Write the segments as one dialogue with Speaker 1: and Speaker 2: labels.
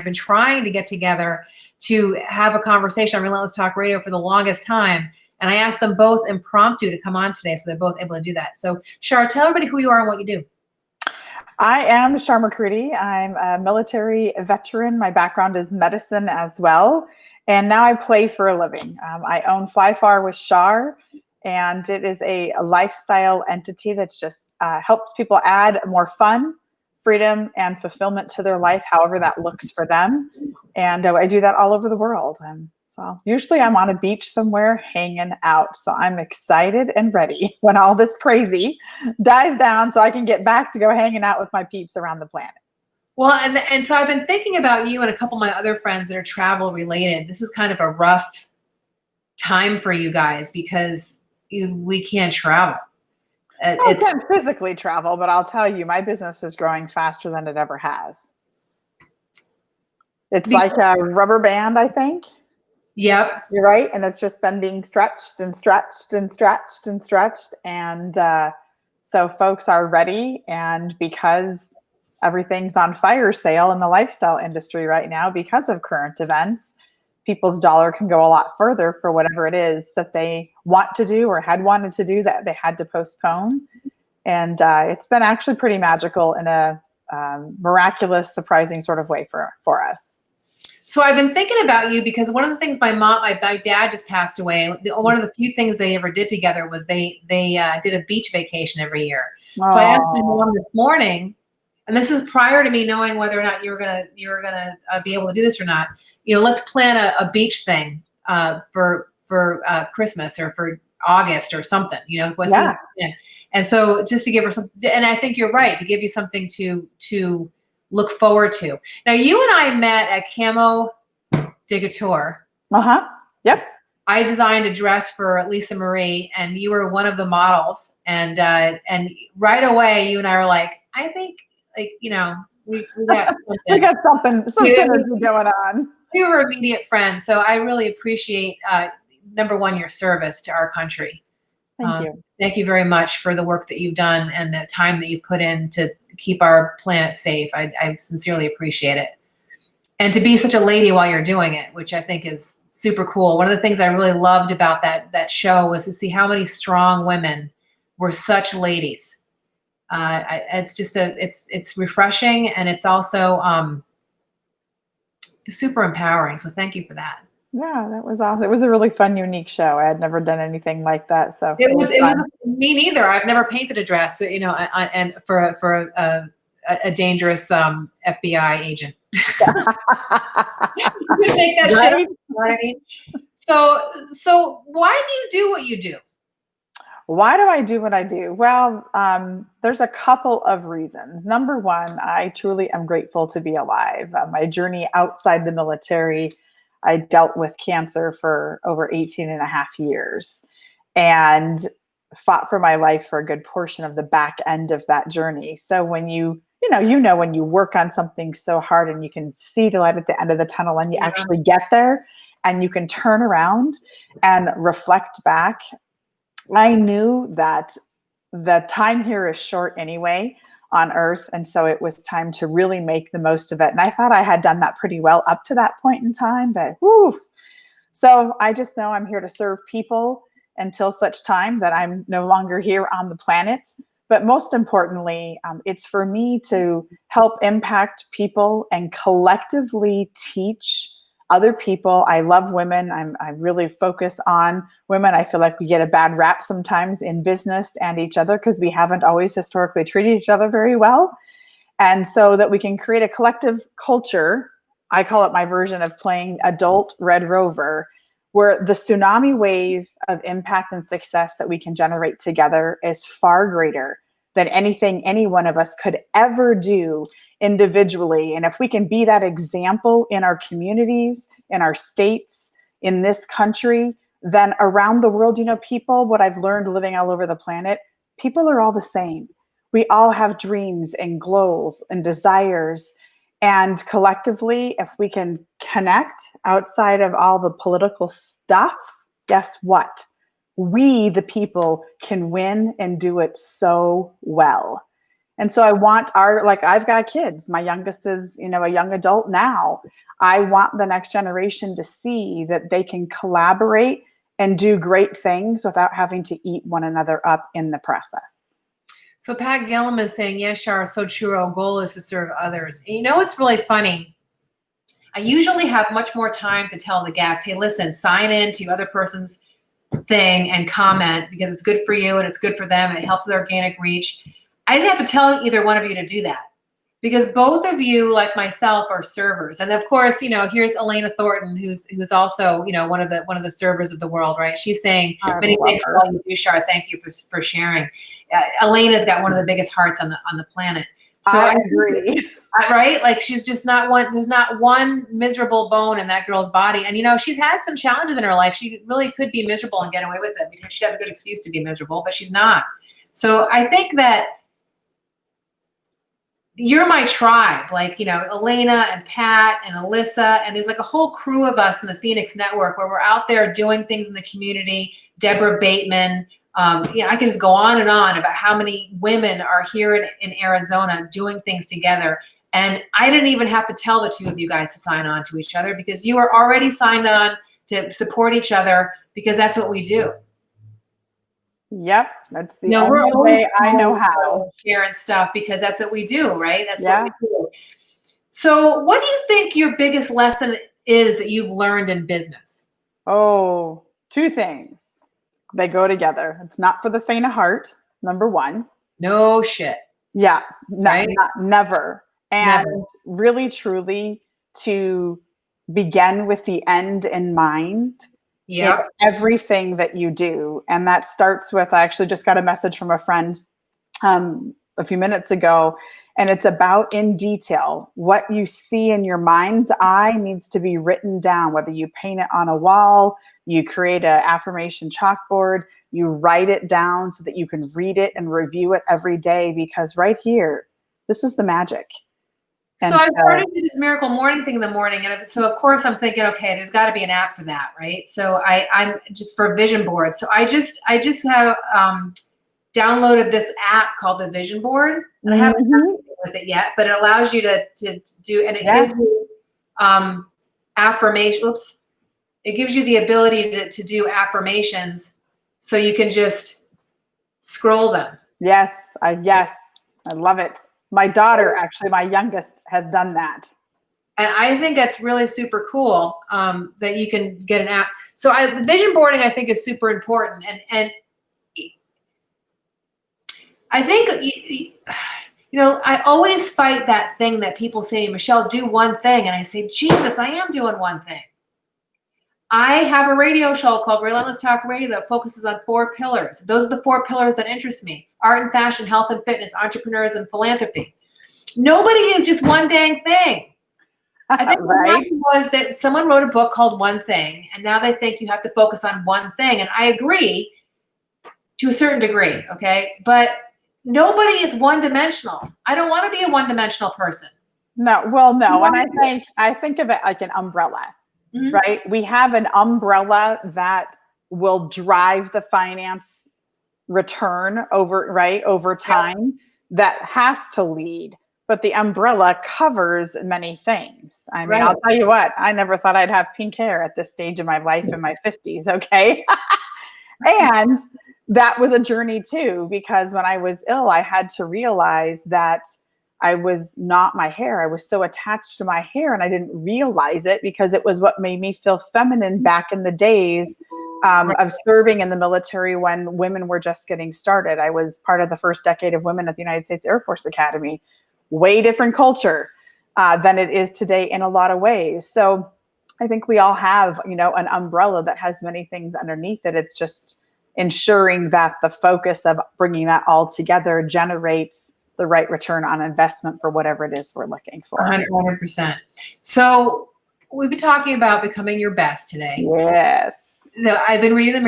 Speaker 1: been trying to get together to have a conversation on Relentless Talk Radio for the longest time. And I asked them both impromptu to come on today, so they're both able to do that. So Char, tell everybody who you are and what you do.
Speaker 2: I am Char McCreadie. I'm a military veteran. My background is medicine as well. And now I play for a living. I own Fly Far with Char, and it is a lifestyle entity that's just helps people add more fun, freedom, and fulfillment to their life, however that looks for them. And I do that all over the world. So usually I'm on a beach somewhere hanging out. So I'm excited and ready when all this crazy dies down so I can get back to go hanging out with my peeps around the planet.
Speaker 1: Well, and so I've been thinking about you and a couple of my other friends that are travel related. This is kind of a rough time for you guys because we can't travel.
Speaker 2: I can't physically travel, but I'll tell you, my business is growing faster than it ever has. It's like a rubber band, I think.
Speaker 1: Yep.
Speaker 2: You're right. And it's just been being stretched and stretched and stretched and stretched. And so folks are ready. And because everything's on fire sale in the lifestyle industry right now, because of current events, people's dollar can go a lot further for whatever it is that they want to do or had wanted to do that they had to postpone. And it's been actually pretty magical in a miraculous, surprising sort of way for us.
Speaker 1: So I've been thinking about you because one of the things my dad just passed away. One of the few things they ever did together was they did a beach vacation every year.
Speaker 2: Aww. So
Speaker 1: I asked my mom this morning, and this is prior to me knowing whether or not you were gonna be able to do this or not. Let's plan a beach thing for Christmas or for August or something.
Speaker 2: Yeah.
Speaker 1: And so just to give her some, and I think you're right, to give you something to look forward to. Now, you and I met at Camo Digator.
Speaker 2: Yep.
Speaker 1: I designed a dress for Lisa Marie, and you were one of the models. And right away, you and I were like, I think, we got something.
Speaker 2: We got some synergy going on.
Speaker 1: We were immediate friends. So I really appreciate, number one, your service to our country.
Speaker 2: Thank you.
Speaker 1: Thank you very much for the work that you've done and the time that you've put in to keep our planet safe. I sincerely appreciate it. And to be such a lady while you're doing it, which I think is super cool. One of the things I really loved about that show was to see how many strong women were such ladies. It's just it's refreshing, and it's also super empowering. So thank you for that.
Speaker 2: Yeah, that was awesome. It was a really fun, unique show. I had never done anything like that, so
Speaker 1: it was me neither. I've never painted a dress, and for a dangerous FBI agent. You make that shit up, you know what I mean? So why do you do what you do?
Speaker 2: Why do I do what I do? Well, there's a couple of reasons. Number one, I truly am grateful to be alive. My journey outside the military, I dealt with cancer for over 18 and a half years and fought for my life for a good portion of the back end of that journey. So when you when you work on something so hard and you can see the light at the end of the tunnel and you actually get there and you can turn around and reflect back, I knew that the time here is short anyway on Earth. And so it was time to really make the most of it. And I thought I had done that pretty well up to that point in time, but whew. So I just know I'm here to serve people until such time that I'm no longer here on the planet. But most importantly, it's for me to help impact people and collectively teach other people. I love women. I really focus on women. I feel like we get a bad rap sometimes in business and each other because we haven't always historically treated each other very well. And so that we can create a collective culture, I call it my version of playing adult Red Rover, where the tsunami wave of impact and success that we can generate together is far greater than anything any one of us could ever do individually. And if we can be that example in our communities, in our states, in this country, then around the world, people, what I've learned living all over the planet, people are all the same. We all have dreams and goals and desires. And collectively, if we can connect outside of all the political stuff, guess what? We, the people, can win and do it so well. And so I want I've got kids. My youngest is, a young adult now. I want the next generation to see that they can collaborate and do great things without having to eat one another up in the process.
Speaker 1: So Pat Gillum is saying, yes, Char, so true. Our goal is to serve others. And it's really funny. I usually have much more time to tell the guests, hey, listen, sign in to other person's thing and comment because it's good for you and it's good for them. It helps with organic reach. I didn't have to tell either one of you to do that because both of you, like myself, are servers. And of course, here's Elena Thornton, who's also, one of the servers of the world, right? She's saying, many thanks for all you do, Char. Thank you for sharing. Elena's got one of the biggest hearts on the planet. So
Speaker 2: I agree.
Speaker 1: Right? Like there's not one miserable bone in that girl's body. And she's had some challenges in her life. She really could be miserable and get away with it because she'd have a good excuse to be miserable, but she's not. So I think that you're my tribe, like, Elena and Pat and Alyssa, and there's like a whole crew of us in the Phoenix Network where we're out there doing things in the community. Deborah Bateman, I can just go on and on about how many women are here in Arizona doing things together. And I didn't even have to tell the two of you guys to sign on to each other because you are already signed on to support each other because that's what we do.
Speaker 2: Yep, that's the only way I know how.
Speaker 1: Sharing stuff because that's what we do, right? That's what we do. So what do you think your biggest lesson is that you've learned in business?
Speaker 2: Oh, two things. They go together. It's not for the faint of heart, number one.
Speaker 1: No shit.
Speaker 2: Yeah,
Speaker 1: right?
Speaker 2: Never. And really, truly, to begin with the end in mind.
Speaker 1: Yeah.
Speaker 2: Everything that you do. And that starts with, I actually just got a message from a friend a few minutes ago, and it's about in detail. What you see in your mind's eye needs to be written down, whether you paint it on a wall, you create an affirmation chalkboard, you write it down so that you can read it and review it every day, because right here, this is the magic.
Speaker 1: So I started to do this miracle morning thing in the morning. And so of course I'm thinking, okay, there's gotta be an app for that, right? So I'm just for vision boards. So I just have downloaded this app called the Vision Board. And I haven't done with it yet, but it allows you to do, and it gives you affirmation. Oops. It gives you the ability to do affirmations so you can just scroll them.
Speaker 2: Yes, I love it. My daughter, actually, my youngest, has done that.
Speaker 1: And I think that's really super cool that you can get an app. So the vision boarding, I think, is super important. And I think, I always fight that thing that people say, Michelle, do one thing. And I say, Jesus, I am doing one thing. I have a radio show called Relentless Talk Radio that focuses on 4 pillars. Those are the 4 pillars that interest me: art and fashion, health and fitness, entrepreneurism, philanthropy. Nobody is just one dang thing. I think what happened was that someone wrote a book called One Thing, and now they think you have to focus on one thing. And I agree to a certain degree, okay? But nobody is one-dimensional. I don't want to be a one-dimensional person.
Speaker 2: No, well, no. And I think of it like an umbrella. Mm-hmm. Right? We have an umbrella that will drive the finance return over time, that has to lead. But the umbrella covers many things. I mean, I'll tell you what, I never thought I'd have pink hair at this stage of my life in my 50s. Okay. And that was a journey too, because when I was ill, I had to realize that I was not my hair. I was so attached to my hair, and I didn't realize it because it was what made me feel feminine back in the days of serving in the military when women were just getting started. I was part of the first decade of women at the United States Air Force Academy. Way different culture than it is today in a lot of ways. So I think we all have, an umbrella that has many things underneath it. It's just ensuring that the focus of bringing that all together generates the right return on investment for whatever it is we're looking for.
Speaker 1: 100%. So we've been talking about becoming your best today.
Speaker 2: Yes.
Speaker 1: I've been reading the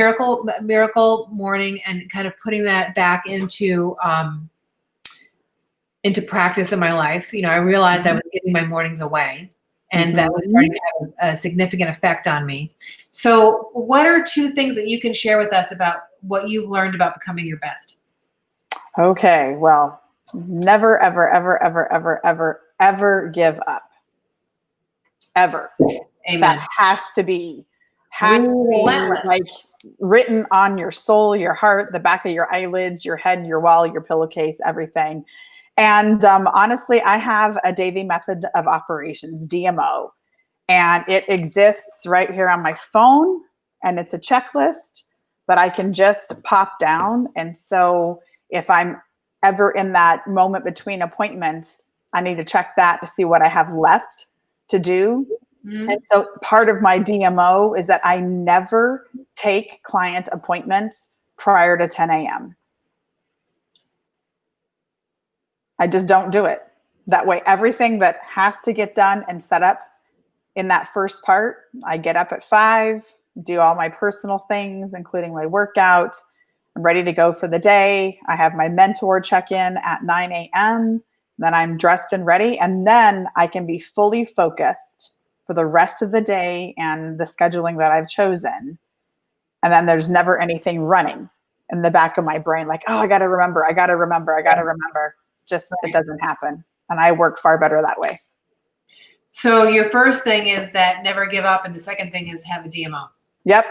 Speaker 1: Miracle Morning and kind of putting that back into practice in my life. I realized I was giving my mornings away, and that was starting to have a significant effect on me. So what are 2 things that you can share with us about what you've learned about becoming your best?
Speaker 2: Okay. Well, Never, ever, ever, ever, ever, ever, ever give up. Ever.
Speaker 1: Amen.
Speaker 2: That has to be
Speaker 1: Relentless.
Speaker 2: like written on your soul, your heart, the back of your eyelids, your head, your wall, your pillowcase, everything. And honestly, I have a daily method of operations, DMO, and it exists right here on my phone. And it's a checklist that I can just pop down. And so if I'm ever in that moment between appointments, I need to check that to see what I have left to do. Mm-hmm. And so part of my DMO is that I never take client appointments prior to 10 a.m. I just don't do it. That way, everything that has to get done and set up in that first part, I get up at 5, do all my personal things, including my workout. I'm ready to go for the day. I have my mentor check in at 9 a.m. Then I'm dressed and ready. And then I can be fully focused for the rest of the day and the scheduling that I've chosen. And then there's never anything running in the back of my brain, like, oh, I got to remember. Just, it doesn't happen. And I work far better that way.
Speaker 1: So your first thing is that never give up. And the second thing is have a DMO.
Speaker 2: Yep.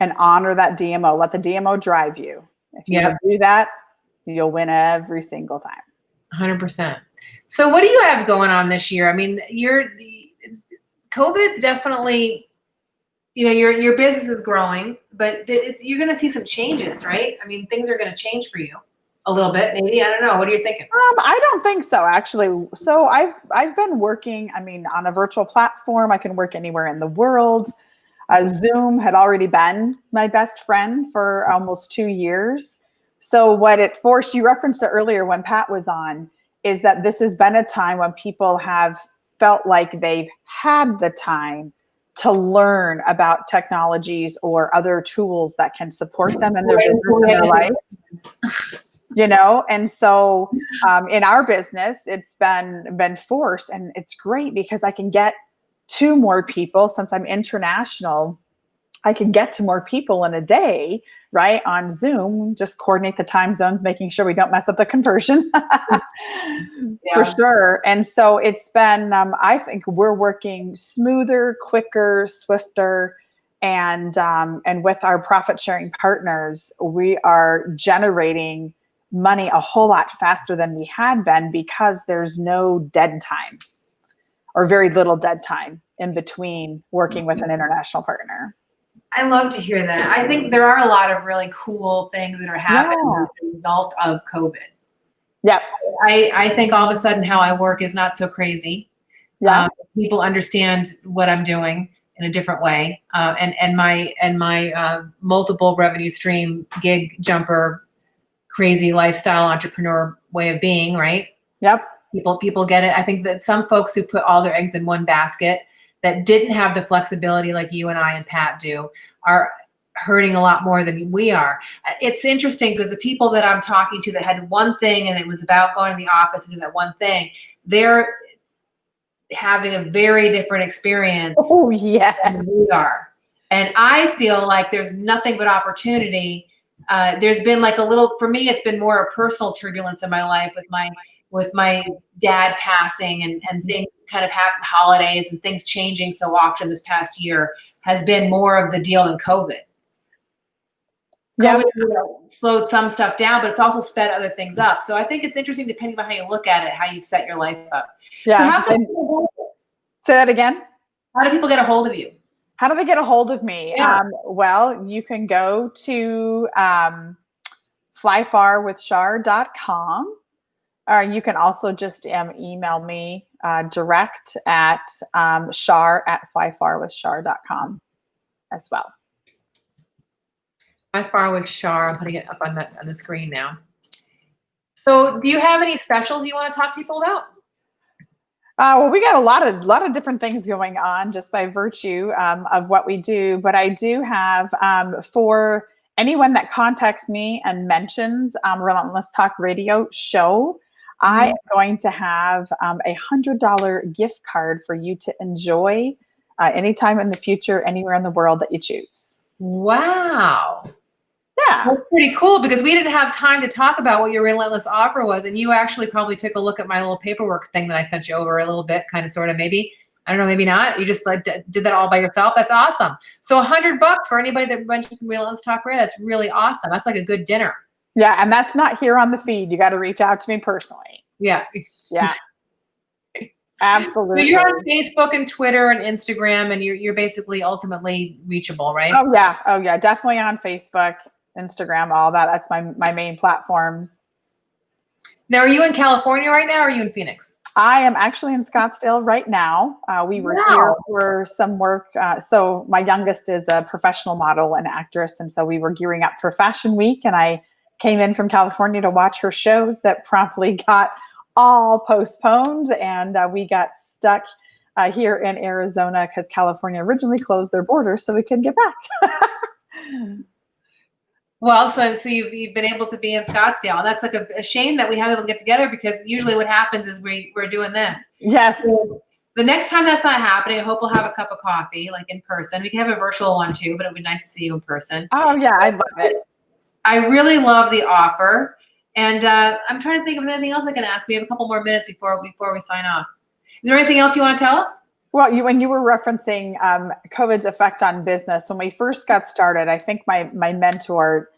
Speaker 2: And honor that DMO. Let the DMO drive you. If you do that, you'll win every single time.
Speaker 1: 100%. So what do you have going on this year? I mean, COVID's definitely, your business is growing, but you're going to see some changes, right? I mean, things are going to change for you a little bit, maybe. I don't know. What are you thinking?
Speaker 2: I don't think so, actually. So I've been working, on a virtual platform. I can work anywhere in the world. Zoom had already been my best friend for almost 2 years. So what it forced, you referenced it earlier when Pat was on, is that this has been a time when people have felt like they've had the time to learn about technologies or other tools that can support them in their business and their life. And so in our business, it's been forced, and it's great because I can get to more people. Since I'm international, I can get to more people in a day, right? On Zoom, just coordinate the time zones, making sure we don't mess up the conversion for sure. And so it's been, I think we're working smoother, quicker, swifter. And with our profit sharing partners, we are generating money a whole lot faster than we had been because there's no dead time or very little dead time in between working with an international partner.
Speaker 1: I love to hear that. I think there are a lot of really cool things that are happening as a result of COVID.
Speaker 2: Yeah.
Speaker 1: I think all of a sudden how I work is not so crazy. Yeah. People understand what I'm doing in a different way. And my multiple revenue stream gig jumper crazy lifestyle entrepreneur way of being, right?
Speaker 2: Yep.
Speaker 1: People get it. I think that some folks who put all their eggs in one basket that didn't have the flexibility like you and I and Pat do are hurting a lot more than we are. It's interesting because the people that I'm talking to that had one thing and it was about going to the office and doing that one thing, they're having a very different experience than we are. And I feel like there's nothing but opportunity. There's been like a little, for me, it's been more a personal turbulence in my life with my dad passing and things kind of happen, holidays and things changing so often this past year has been more of the deal than COVID. COVID slowed some stuff down, but it's also sped other things up. So I think it's interesting depending on how you look at it, how you've set your life up.
Speaker 2: Yeah.
Speaker 1: So how
Speaker 2: say that again?
Speaker 1: How do people get a hold of you?
Speaker 2: How do they get a hold of me?
Speaker 1: Yeah.
Speaker 2: Well, you can go to flyfarwithchar.com. Or you can also just email me direct at char@flyfarwithchar.com as well.
Speaker 1: Fly Far with Char. I'm putting it up on the screen now. So do you have any specials you want to talk to people about?
Speaker 2: Well, we got a lot of different things going on just by virtue of what we do. But I do have for anyone that contacts me and mentions Relentless Talk Radio show, I am going to have a $100 gift card for you to enjoy anytime in the future, anywhere in the world that you choose.
Speaker 1: Wow.
Speaker 2: Yeah.
Speaker 1: So it's pretty cool because we didn't have time to talk about what your Relentless offer was. And you actually probably took a look at my little paperwork thing that I sent you over a little bit, kind of, sort of, maybe. I don't know, maybe not. You just like did that all by yourself. That's awesome. So $100 for anybody that mentions some Relentless Talk Radio. That's really awesome. That's like a good dinner.
Speaker 2: Yeah. And that's not here on the feed. You got to reach out to me personally.
Speaker 1: Yeah.
Speaker 2: Yeah. Absolutely.
Speaker 1: So you're on Facebook and Twitter and Instagram, and you're basically ultimately reachable, right?
Speaker 2: Oh yeah. Oh yeah. Definitely on Facebook, Instagram, all that. That's my main platforms.
Speaker 1: Now, are you in California right now, or are you in Phoenix?
Speaker 2: I am actually in Scottsdale right now. We were here for some work. So my youngest is a professional model and actress. And so we were gearing up for Fashion Week, and I came in from California to watch her shows that promptly got all postponed. And we got stuck here in Arizona because California originally closed their borders so we couldn't get back.
Speaker 1: Well, so you've been able to be in Scottsdale, and that's like a shame that we haven't been able to get together, because usually what happens is we're doing this.
Speaker 2: Yes.
Speaker 1: So the next time that's not happening, I hope we'll have a cup of coffee, like in person. We can have a virtual one too, but it would be nice to see you in person.
Speaker 2: Oh yeah, I love it.
Speaker 1: I really love the offer, and I'm trying to think of anything else I can ask. We have a couple more minutes before we sign off. Is there anything else you want to tell us?
Speaker 2: Well, when you were referencing COVID's effect on business, when we first got started, I think my mentor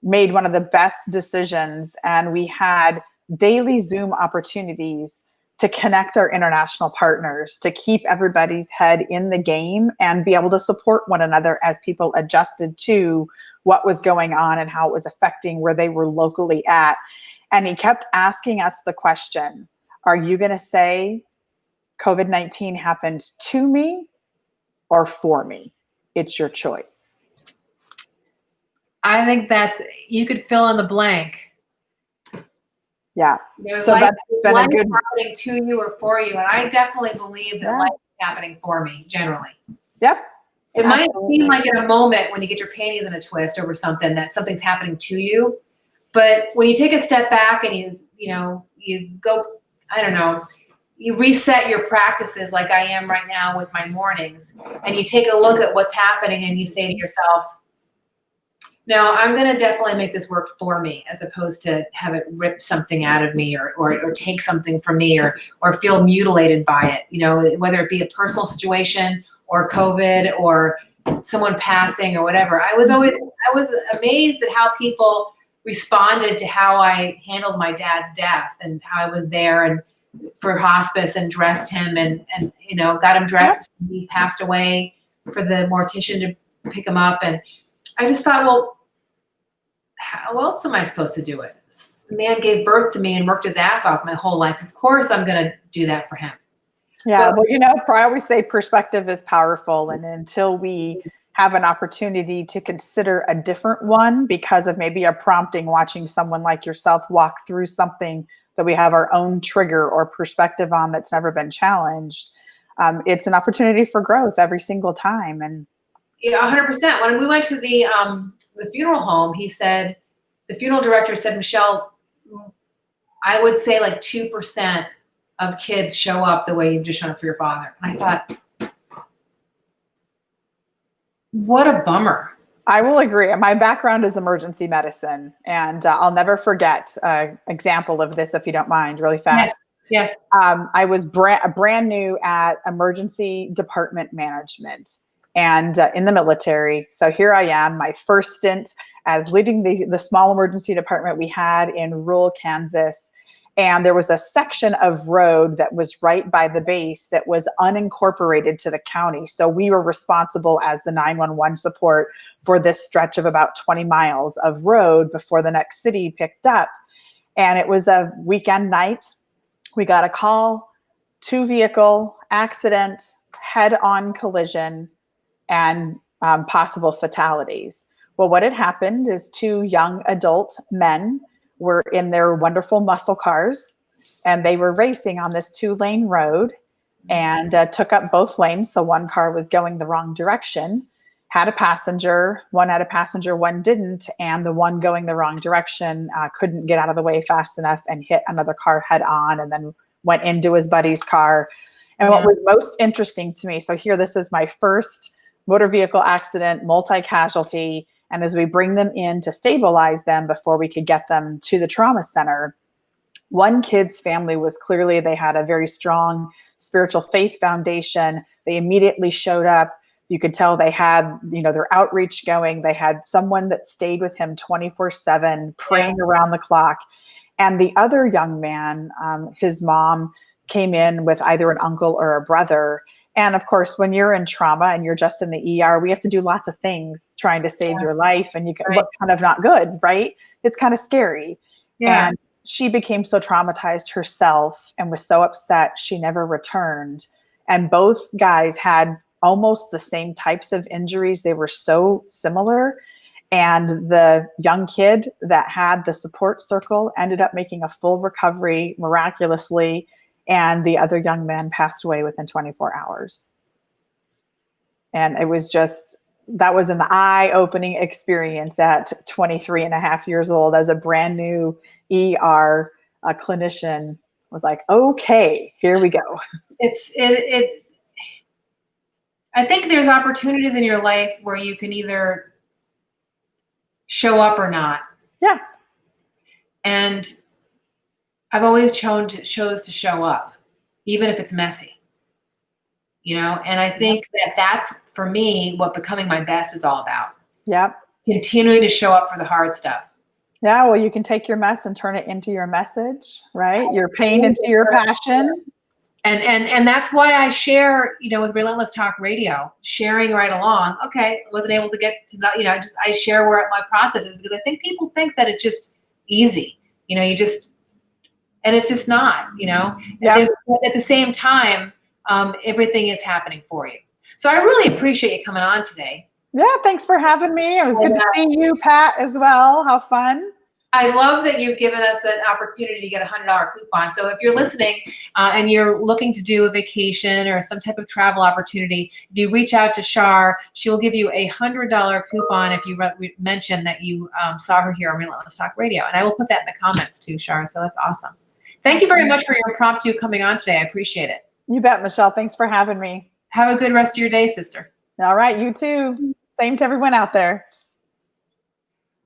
Speaker 2: made one of the best decisions, and we had daily Zoom opportunities to connect our international partners, to keep everybody's head in the game and be able to support one another as people adjusted to what was going on and how it was affecting where they were locally at. And he kept asking us the question, are you going to say COVID-19 happened to me or for me? It's your choice.
Speaker 1: I think you could fill in the blank.
Speaker 2: Yeah.
Speaker 1: So that's been a good happening to you or for you. And I definitely believe that life is happening for me generally.
Speaker 2: Yep.
Speaker 1: It might seem like in a moment when you get your panties in a twist over something that something's happening to you. But when you take a step back and you go, I don't know, you reset your practices like I am right now with my mornings, and you take a look at what's happening and you say to yourself, no, I'm going to definitely make this work for me, as opposed to have it rip something out of me or take something from me or feel mutilated by it, whether it be a personal situation or COVID or someone passing or whatever. I was amazed at how people responded to how I handled my dad's death and how I was there and for hospice and dressed him and got him dressed. He passed away for the mortician to pick him up. And I just thought, well, how else am I supposed to do it? The man gave birth to me and worked his ass off my whole life. Of course I'm going to do that for him.
Speaker 2: Yeah, well, I always say perspective is powerful. And until we have an opportunity to consider a different one because of maybe a prompting, watching someone like yourself walk through something that we have our own trigger or perspective on that's never been challenged, it's an opportunity for growth every single time. And
Speaker 1: yeah, 100%. When we went to the funeral home, the funeral director said, Michelle, I would say like 2% of kids show up the way you've just shown up for your father. And I thought, what a bummer.
Speaker 2: I will agree. My background is emergency medicine, and I'll never forget an example of this, if you don't mind, really fast.
Speaker 1: Yes.
Speaker 2: I was brand new at emergency department management and in the military. So here I am, my first stint as leading the small emergency department we had in rural Kansas. And there was a section of road that was right by the base that was unincorporated to the county. So we were responsible as the 911 support for this stretch of about 20 miles of road before the next city picked up. And it was a weekend night. We got a call, 2-vehicle accident, head-on collision, and possible fatalities. Well, what had happened is 2 young adult men were in their wonderful muscle cars, and they were racing on this 2-lane road and took up both lanes. So one car was going the wrong direction, had a passenger, one had a passenger, one didn't. And the one going the wrong direction couldn't get out of the way fast enough and hit another car head on and then went into his buddy's car. And what was most interesting to me, so here, this is my first motor vehicle accident, multi-casualty. And as we bring them in to stabilize them before we could get them to the trauma center, one kid's family was clearly, they had a very strong spiritual faith foundation. They immediately showed up. You could tell they had, their outreach going. They had someone that stayed with him 24/7, praying around the clock. And the other young man, his mom came in with either an uncle or a brother. And of course, when you're in trauma and you're just in the ER, we have to do lots of things trying to save your life, and you can look kind of not good, right? It's kind of scary.
Speaker 1: Yeah.
Speaker 2: And she became so traumatized herself and was so upset she never returned. And both guys had almost the same types of injuries. They were so similar. And the young kid that had the support circle ended up making a full recovery miraculously. And the other young man passed away within 24 hours. And it was just, that was an eye-opening experience at 23 and a half years old as a brand new ER clinician. Was like, okay, here we go.
Speaker 1: I think there's opportunities in your life where you can either show up or not.
Speaker 2: Yeah.
Speaker 1: And I've always chose to show up, even if it's messy, and I think that's, for me, what becoming my best is all about.
Speaker 2: Yep.
Speaker 1: Continuing to show up for the hard stuff.
Speaker 2: Yeah, well, you can take your mess and turn it into your message, right? Your pain into your passion.
Speaker 1: And that's why I share, with Relentless Talk Radio, sharing right along. Okay, wasn't able to get to that, I share where my process is, because I think people think that it's just easy, and it's just not,
Speaker 2: Yep.
Speaker 1: At the same time, everything is happening for you. So I really appreciate you coming on today.
Speaker 2: Yeah, thanks for having me. It was good to see you, Pat, as well. How fun.
Speaker 1: I love that you've given us an opportunity to get a $100 coupon. So if you're listening and you're looking to do a vacation or some type of travel opportunity, if you reach out to Char, she will give you a $100 coupon if you mention that you saw her here on Relentless Talk Radio. And I will put that in the comments too, Char. So that's awesome. Thank you very much for your impromptu coming on today. I appreciate it.
Speaker 2: You bet, Michelle. Thanks for having me.
Speaker 1: Have a good rest of your day, sister.
Speaker 2: All right, you too. Same to everyone out there.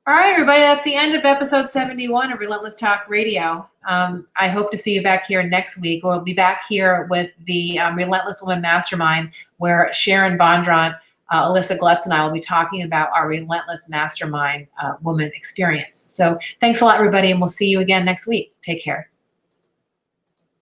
Speaker 1: All right, everybody, that's the end of episode 71 of Relentless Talk Radio. I hope to see you back here next week. We'll be back here with the Relentless Woman Mastermind, where Sharon Bondron, Alyssa Glutz, and I will be talking about our Relentless Mastermind woman experience. So thanks a lot, everybody, and we'll see you again next week. Take care.